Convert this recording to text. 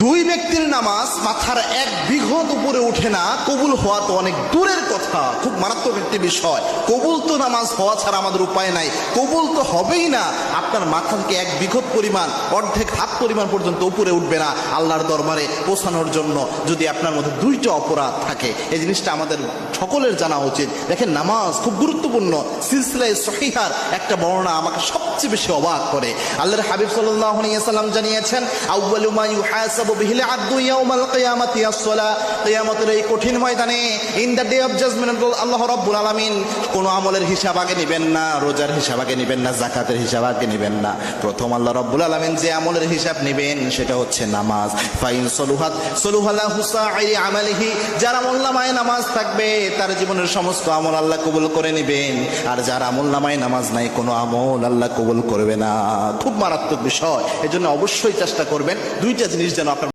দুই ব্যক্তির নামাজ মাথার এক বিঘত উপরে উঠে না, কবুল হওয়া তো অনেক দূরের কথা। খুব মারাত্মক একটি বিষয়। কবুল তো নামাজ হওয়া ছাড়া আমাদের উপায় নাই, কবুল তো হবেই না। আপনার মাথা থেকে এক বিঘত পরিমাণ, অর্ধেক হাত পরিমাণ পর্যন্ত উপরে উঠবে না আল্লাহর দরবারে পৌঁছানোর জন্য, যদি আপনার মধ্যে দুইটা অপরাধ থাকে। এই জিনিসটা আমাদের সকলের জানা উচিত। দেখেন, নামাজ খুব গুরুত্বপূর্ণ। সিলসিলায়ে সহিহার একটা বর্ণনা আমাকে সবচেয়ে বেশি অবাক করে। আল্লাহর হাবিব সাল্লাল্লাহু আলাইহি ওয়াসাল্লাম জানিয়েছেন, আউয়ালু মা ইউহাসাবু বিহিল আবদু ইয়াউমাল কিয়ামাতি আস-সালাহ। কিয়ামতের এই কঠিন ময়দানে, in the day of judgement, আল্লাহ রাব্বুল আলামিন কোনো আমলের হিসাব আগে নেবেন না, রোজার হিসাব আগে নেবেন না, যাকাতের হিসাব আগে নেবেন না। প্রথম আল্লাহ রাব্বুল আলামিন যে আমলের হিসাব নেবেন সেটা হচ্ছে নামাজ। ফাইন সলুহাত সলুহালাহু সাইরি আমালিহি। যার আমলনামায় নামাজ থাকবে তার জীবনের সমস্ত আমল আল্লাহ কবুল করে নেবেন, আর যার আমলনামায় নামাজ নাই কোনো আমল আল্লাহ কবুল করবে না। খুব মারাত্মক বিষয়। এজন্য অবশ্যই চেষ্টা করবেন দুইটা জিনিস যেন